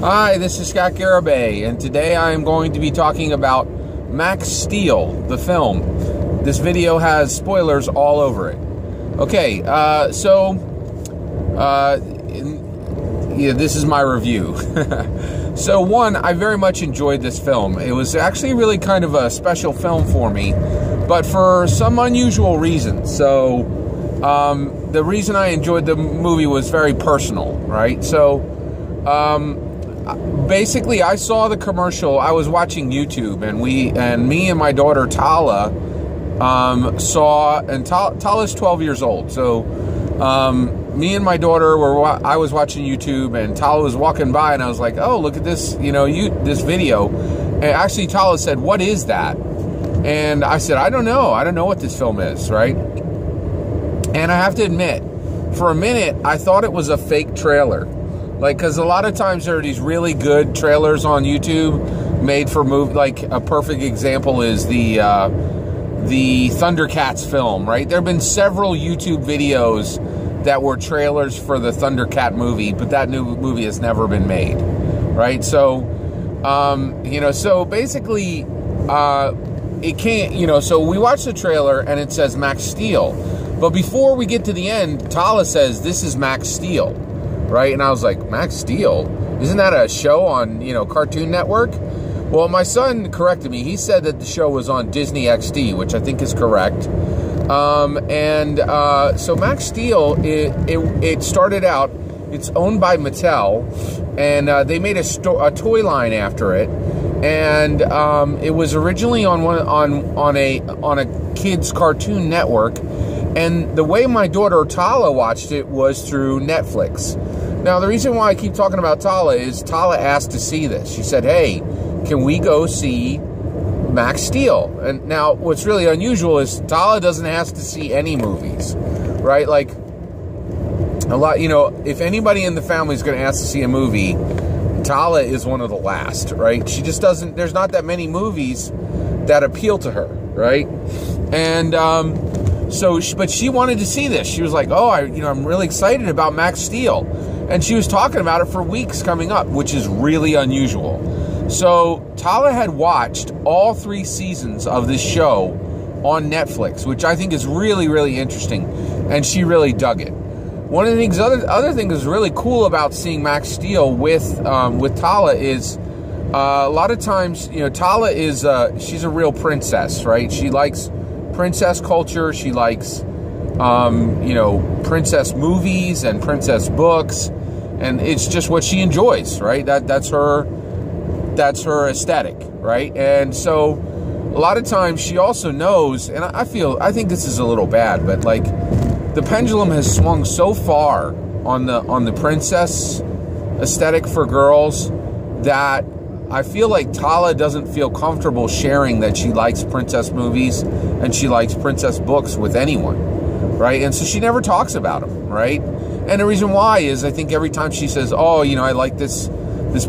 Hi, this is Scott Garibay, and today I am going to be talking about Max Steel, the film. This video has spoilers all over it. Okay, this is my review. So one, I very much enjoyed this film. It was actually really kind of a special film for me, but for some unusual reasons. So the reason I enjoyed the movie was very personal, right? So basically, I saw the commercial. I was watching YouTube, and me and my daughter Tala saw, and Tala's 12 years old. So me and my daughter I was watching YouTube, and Tala was walking by, and I was like, "Oh, look at this! This video." And actually, Tala said, "What is that?" And I said, "I don't know. I don't know what this film is." Right? And I have to admit, for a minute, I thought it was a fake trailer. Because a lot of times there are these really good trailers on YouTube made for movie. Like a perfect example is the Thundercats film, right? There have been several YouTube videos that were trailers for the Thundercat movie, but that new movie has never been made, right? So, so basically, it can't, so we watched the trailer and it says Max Steel. But before we get to the end, Tala says, "This is Max Steel." Right? And I was like, Max Steel? Isn't that a show on, Cartoon Network? Well, my son corrected me. He said that the show was on Disney XD, which I think is correct. So Max Steel, it started out, it's owned by Mattel, and they made a toy line after it. And it was originally on a kids cartoon network. And the way my daughter Tala watched it was through Netflix. Now, the reason why I keep talking about Tala is Tala asked to see this. She said, "Hey, can we go see Max Steel?" And now, what's really unusual is Tala doesn't ask to see any movies, right? Like, a lot, if anybody in the family is going to ask to see a movie, Tala is one of the last, right? She just doesn't, there's not that many movies that appeal to her, right? And, but she wanted to see this. She was like, "Oh, I'm really excited about Max Steel." And she was talking about it for weeks coming up, which is really unusual. So Tala had watched all 3 seasons of this show on Netflix, which I think is really, really interesting. And she really dug it. One of the things, other thing that's really cool about seeing Max Steel with Tala is a lot of times, Tala is, she's a real princess, right? She likes princess culture. She likes, princess movies and princess books, and it's just what she enjoys, right? That's her aesthetic, right? And so a lot of times she also knows, and I think this is a little bad, but like the pendulum has swung so far on the princess aesthetic for girls that I feel like Tala doesn't feel comfortable sharing that she likes princess movies and she likes princess books with anyone, right? And so she never talks about them, right? And the reason why is I think every time she says, "Oh, I like this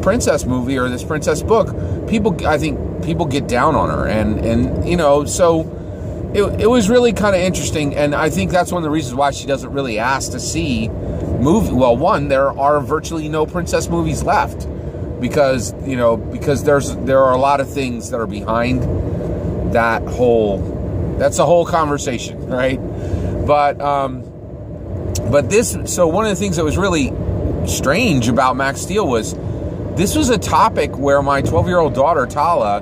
princess movie or this princess book," I think people get down on her, and so it was really kind of interesting, and I think that's one of the reasons why she doesn't really ask to see movie. Well, one, there are virtually no princess movies left. Because there are a lot of things that are behind that's a whole conversation, right? So one of the things that was really strange about Max Steel was this was a topic where my 12-year-old daughter Tala,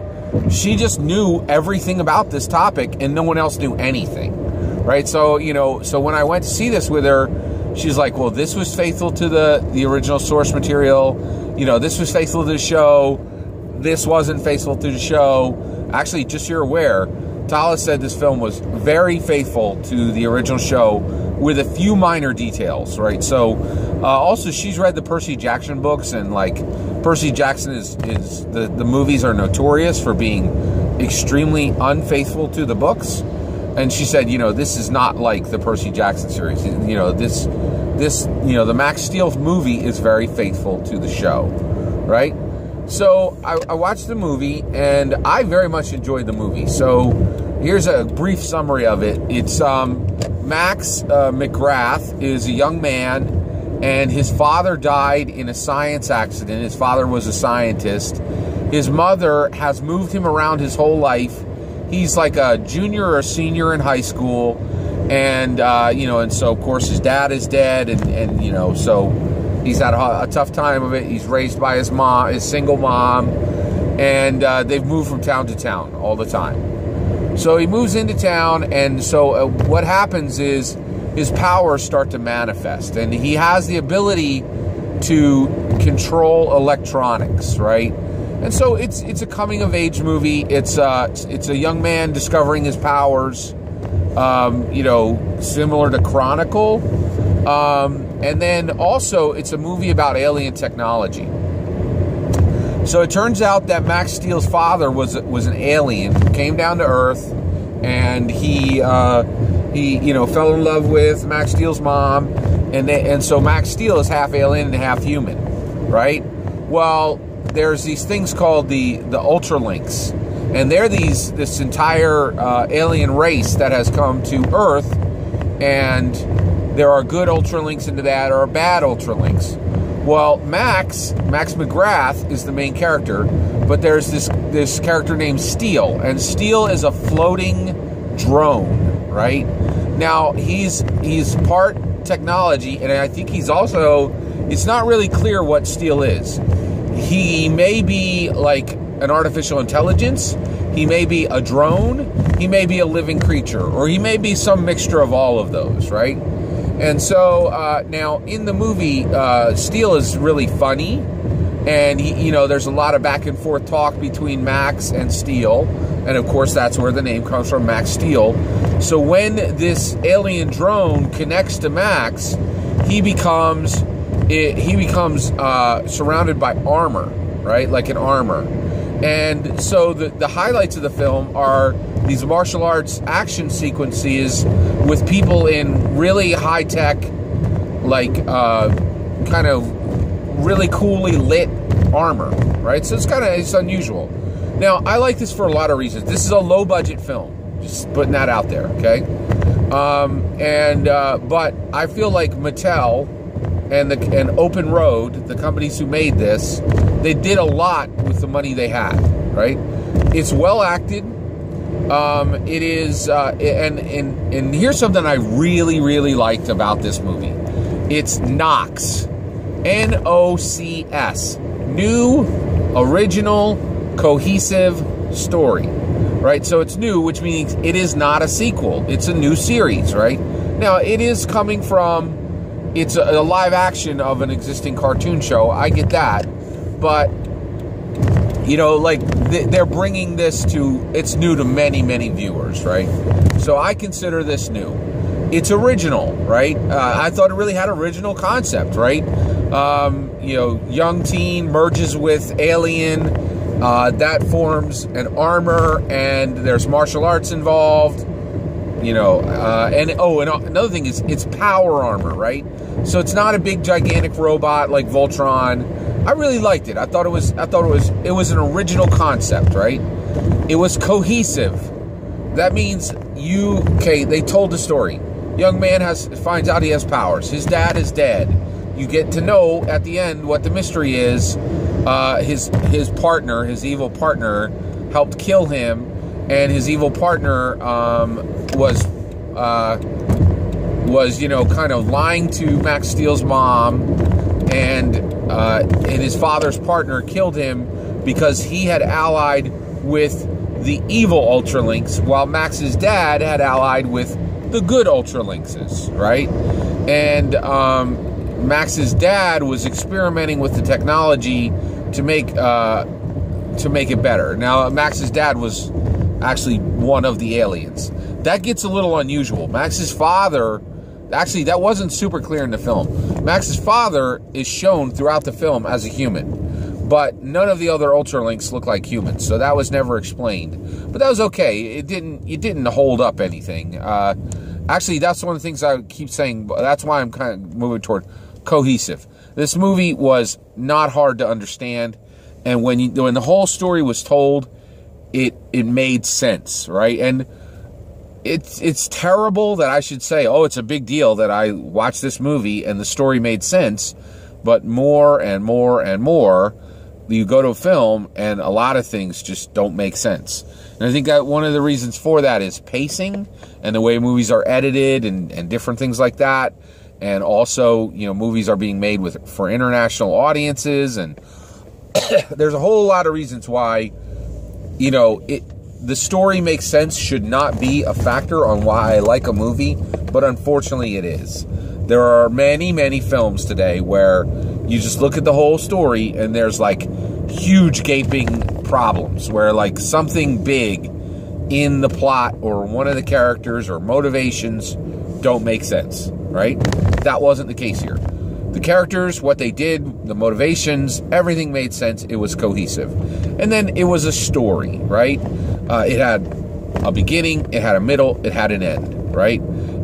she just knew everything about this topic and no one else knew anything, right? So so when I went to see this with her, she's like, "Well, this was faithful to the original source material. This was faithful to the show. This wasn't faithful to the show." Actually, just so you're aware, Tala said this film was very faithful to the original show with a few minor details, right? So, also, she's read the Percy Jackson books, and like Percy Jackson the movies are notorious for being extremely unfaithful to the books. And she said, this is not like the Percy Jackson series. The Max Steel movie is very faithful to the show, right? So I watched the movie, and I very much enjoyed the movie. So here's a brief summary of it. It's Max McGrath is a young man and his father died in a science accident. His father was a scientist. His mother has moved him around his whole life. He's like a junior or a senior in high school, and and so of course his dad is dead, and so he's had a tough time of it. He's raised by his mom, his single mom, and they've moved from town to town all the time. So he moves into town, and so what happens is his powers start to manifest, and he has the ability to control electronics, right? And so it's a coming of age movie. It's a young man discovering his powers, similar to Chronicle. And then also it's a movie about alien technology. So it turns out that Max Steel's father was an alien who came down to Earth, and he fell in love with Max Steel's mom, and so Max Steel is half alien and half human, right? Well, there's these things called the Ultralinks, and they're this entire alien race that has come to Earth, and there are good Ultralinks into that, or bad Ultralinks. Well, Max McGrath is the main character, but there's this character named Steel, and Steel is a floating drone, right? Now he's part technology, and I think he's also, it's not really clear what Steel is. He may be like an artificial intelligence, he may be a drone, he may be a living creature, or he may be some mixture of all of those, right? And so now in the movie, Steel is really funny, and there's a lot of back and forth talk between Max and Steel, and of course that's where the name comes from, Max Steel. So when this alien drone connects to Max, he becomes surrounded by armor, right? Like an armor. And so the highlights of the film are these martial arts action sequences with people in really high-tech, like kind of really coolly lit armor, right? So it's unusual. Now, I like this for a lot of reasons. This is a low-budget film, just putting that out there, okay? But I feel like Mattel and Open Road, the companies who made this, they did a lot with the money they had, right? It's well acted. It is, and here's something I really, really liked about this movie. It's Nocs, N-O-C-S, new, original, cohesive story, right? So it's new, which means it is not a sequel. It's a new series, right? Now, it is coming from, it's a live action of an existing cartoon show. I get that. But, they're bringing this to, it's new to many, many viewers, right? So I consider this new. It's original, right? I thought it really had original concept, right? Young teen merges with alien, that forms an armor, and there's martial arts involved. And another thing is it's power armor, right? So it's not a big gigantic robot like Voltron. I really liked it. I thought it was an original concept, right? It was cohesive. That means they told the story. Young man finds out he has powers. His dad is dead. You get to know at the end what the mystery is. His partner, his evil partner, helped kill him, and his evil partner was kind of lying to Max Steel's mom, and his father's partner killed him because he had allied with the evil Ultralinks, while Max's dad had allied with the good Ultralinkses, right? And Max's dad was experimenting with the technology to make it better. Now, Max's dad was actually one of the aliens. That gets a little unusual. Max's father, actually, that wasn't super clear in the film. Max's father is shown throughout the film as a human, but none of the other Ultralinks look like humans, so that was never explained. But that was okay. It didn't hold up anything. Actually, that's one of the things I keep saying. That's why I'm kind of moving toward cohesive. This movie was not hard to understand, and when the whole story was told, it made sense, right? And it's terrible that I should say, oh, it's a big deal that I watched this movie and the story made sense, but more and more and more, you go to a film and a lot of things just don't make sense. And I think that one of the reasons for that is pacing and the way movies are edited and different things like that. And also, you know, movies are being made for international audiences, and there's a whole lot of reasons why, you know, the story makes sense should not be a factor on why I like a movie, but unfortunately it is. There are many, many films today where you just look at the whole story and there's like huge gaping problems where like something big in the plot or one of the characters or motivations don't make sense, right? That wasn't the case here. The characters, what they did, the motivations, everything made sense. It was cohesive. And then it was a story, right? It had a beginning, it had a middle, it had an end, right?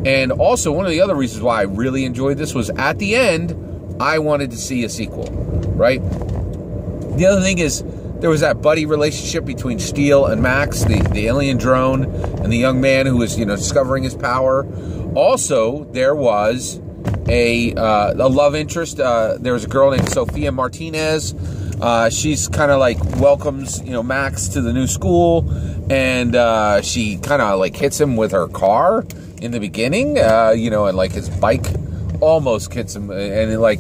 And also, one of the other reasons why I really enjoyed this was at the end, I wanted to see a sequel, right? The other thing is, there was that buddy relationship between Steele and Max, the alien drone, and the young man who was, you know, discovering his power. Also, there was a love interest. There was a girl named Sophia Martinez. She's kind of like welcomes, you know, Max to the new school, and she kind of like hits him with her car in the beginning, you know, and like his bike almost hits him, and I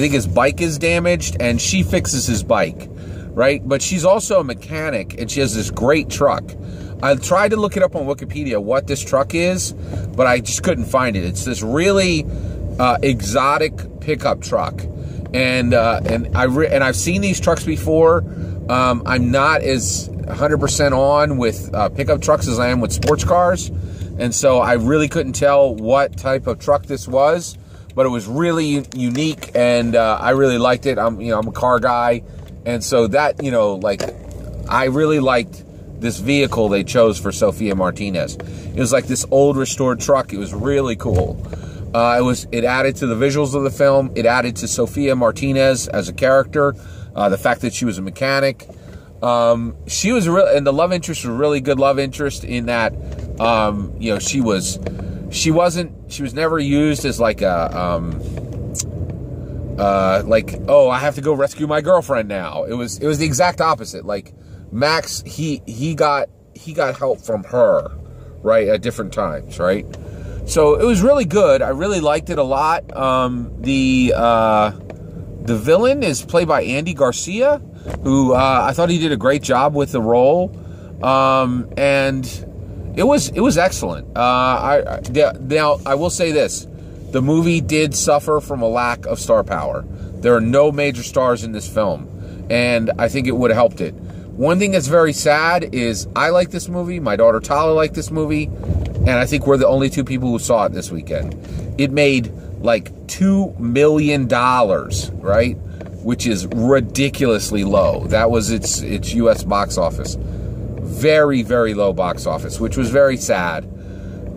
think his bike is damaged, and she fixes his bike, right? But she's also a mechanic, and she has this great truck. I tried to look it up on Wikipedia what this truck is, but I just couldn't find it. It's this really exotic pickup truck, and I've seen these trucks before. I'm not as 100% on with pickup trucks as I am with sports cars, and so I really couldn't tell what type of truck this was, but it was really unique, and I really liked it. I'm a car guy, and so that, you know, like, I really liked this vehicle they chose for Sophia Martinez. It was like this old restored truck. It was really cool. It added to the visuals of the film. It added to Sophia Martinez as a character. The fact that she was a mechanic. She was and the love interest was a really good love interest in that, you know, she was never used as like a, like, oh, I have to go rescue my girlfriend now. It was the exact opposite. Like, Max, he got help from her, right, at different times, right? So it was really good. I really liked it a lot. The villain is played by Andy Garcia, who I thought he did a great job with the role, and it was excellent. Now I will say this: the movie did suffer from a lack of star power. There are no major stars in this film, and I think it would have helped it. One thing that's very sad is I like this movie. My daughter Tala liked this movie. And I think we're the only two people who saw it this weekend. It made like $2 million, right? Which is ridiculously low. That was its U.S. box office. Very, very low box office, which was very sad.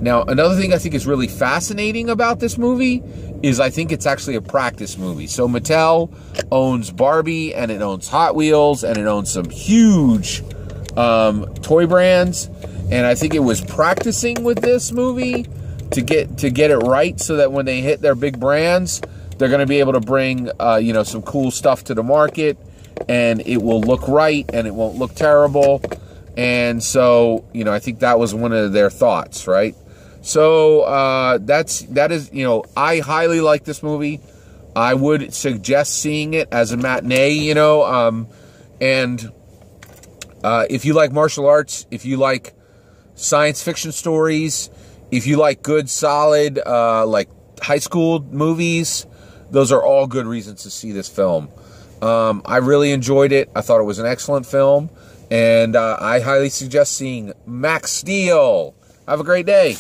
Now, another thing I think is really fascinating about this movie is I think it's actually a practice movie. So Mattel owns Barbie, and it owns Hot Wheels, and it owns some huge toy brands. And I think it was practicing with this movie to get it right, so that when they hit their big brands, they're going to be able to bring you know, some cool stuff to the market, and it will look right, and it won't look terrible. And so, you know, I think that was one of their thoughts, right? So that is, you know, I highly like this movie. I would suggest seeing it as a matinee, you know, and if you like martial arts, if you like science fiction stories, if you like good, solid, like high school movies, those are all good reasons to see this film. I really enjoyed it. I thought it was an excellent film, and I highly suggest seeing Max Steel. Have a great day.